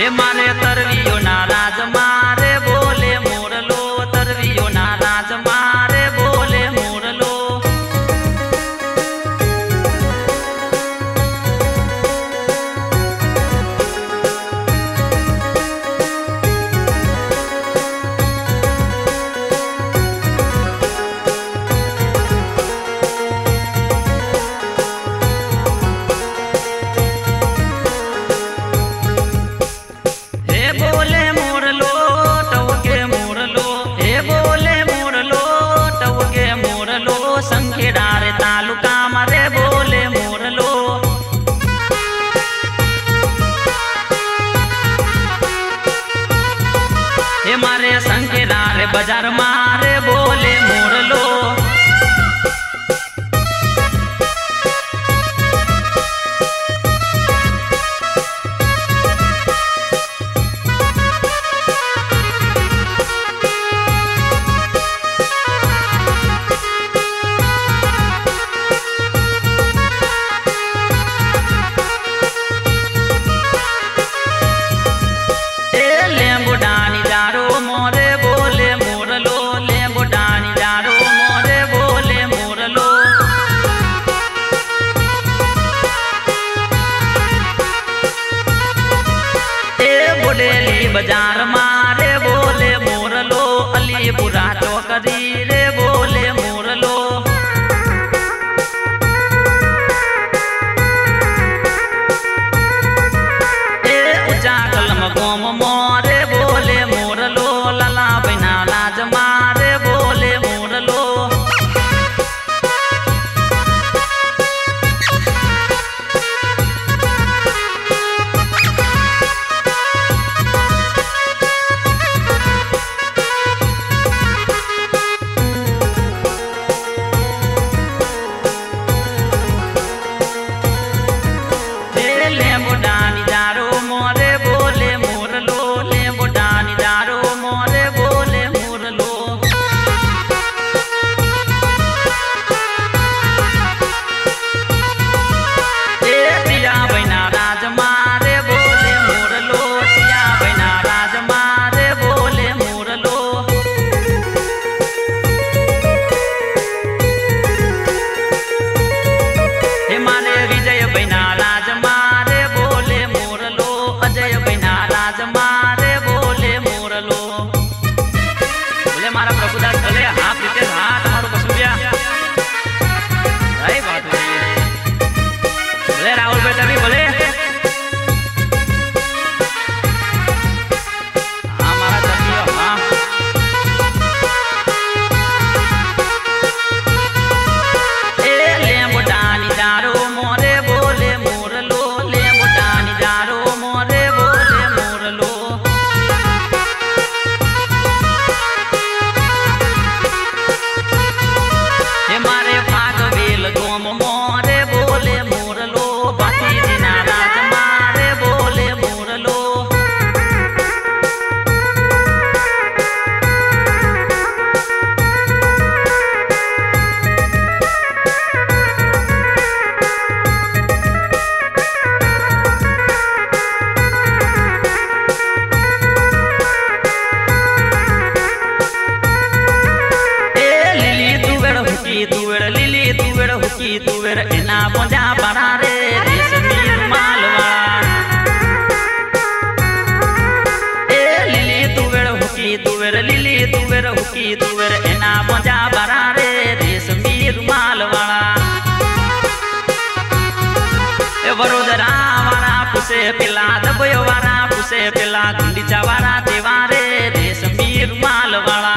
हे मारे तरवियो ना राज मारे बोले मोरलो तरवियो ना राज मारे बोले मोरलो संखेडारे तालुका मारे बोले मोरलो हे मारे संखेडारे बाजार मारे बोले मोरलो बाजार मारे बोले मोरलो अलीपुरा चौकरी रे बोले मोरलो ए ऊंचा कलम गोम मोरे बोले मोरलो लला बिना लाज मारे बोले मोरलो तुवेर एना बोझा बड़ा रे रेशमी मालवा ए लिली तुवेर हुकी तुवेर एना बोझा बड़ा रे रेशमी मालवाड़ा ए वरोदरा वाला पुसे पिला दबयो वाला पुसे पिला गुंडीचा वाला देवारे रेशमी मालवाड़ा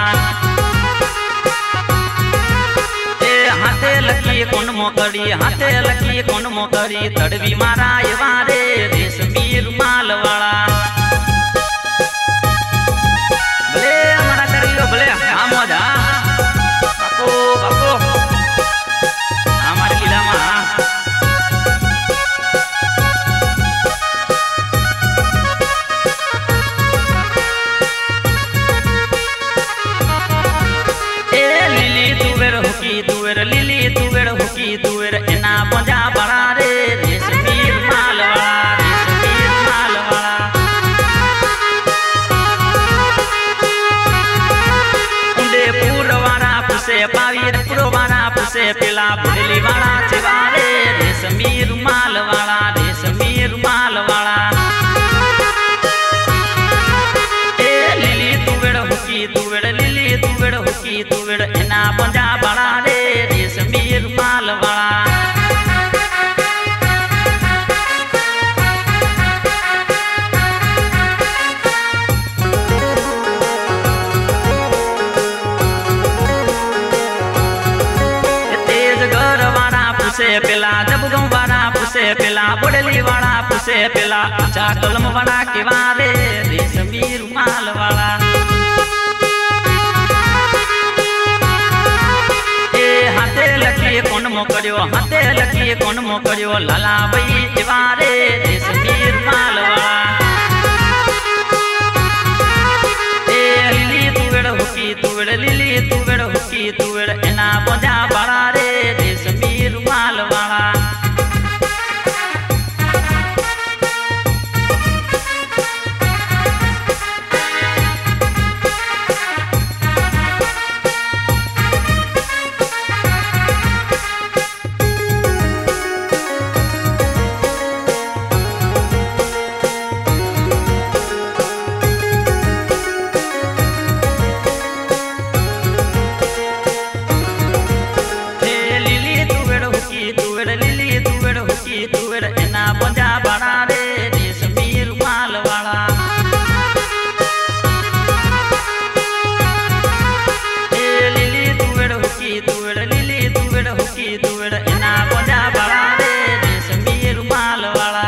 हाथे लकी कोन मोकरी तड़वी मारा वारे रेशमी मालवाड़ा भले हमारा करियो भले हम जा बापो बापो हमारे लीला माँ तुवेर हुकी तुवेर एना बोझा बड़ा रे रेशमी मालवाड़ा रेशमी पुसे पिला बुडली वाला चिवारे रेशमी रुमाल वाला रेशमी रुमाल वाला ए लिली तुवेड़ हुकी तुवेड़ लिली तुवेड़ हुकी तुवेड़ एना पंजा बड़ा रे रेशमी रुमाल वाला पुसे पिला जब गौ वाला पुसे पिला बुडली वाला पुसे पिला अच्छा कलम वाला के वारे रेशमी रुमाल वाला ए हाथे लकी कौन मोकड़ियो हाथे लकी कौन मोकड़ियो लाला बई वारे रेशमी रुमाल वाला ए लिली तुवेड़ हुकी तुवेड़ लिली तुवेड़ हुकी तुवेड़ एना पंजा बड़ा रे रेशमी रुमाल वाला तुवेड़ एना पंजा बड़ा रे रेशमी रुमाल वाला ए लिली तुवेड़ हुकी तुवेड़ लिली तुवेड़ हुकी तुवेड़ एना पंजा बड़ा रे रेशमी रुमाल वाला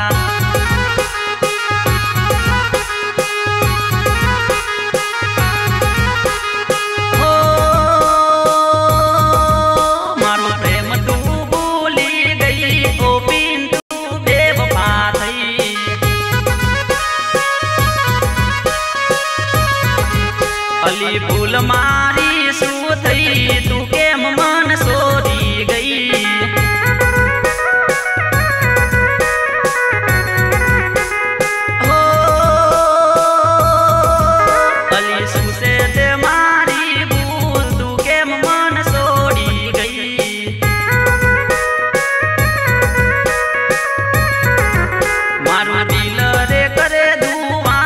हो मारो प्रेम तू भूली गई ओ पिंटू अली फूल मारी सू थई तू केम मन सोरी गई हो अली सू से ते मारी भूल तू केम मन सोरी गई मारू दिल रे करे दुआ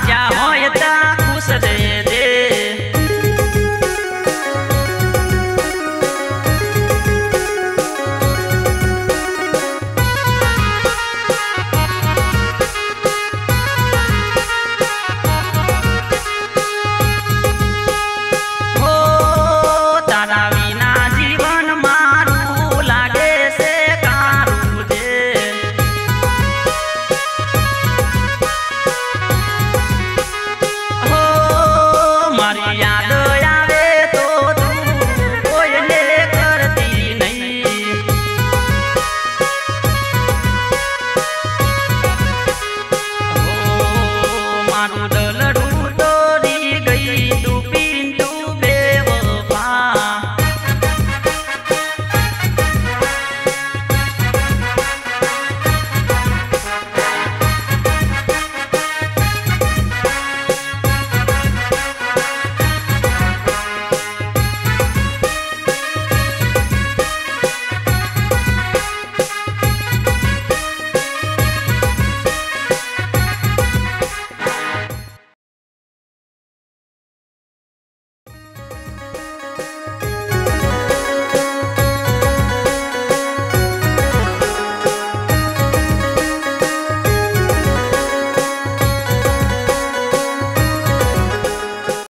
जा होय ता खुश रे याद आवे तो तू कोयले करती नहीं हो मारू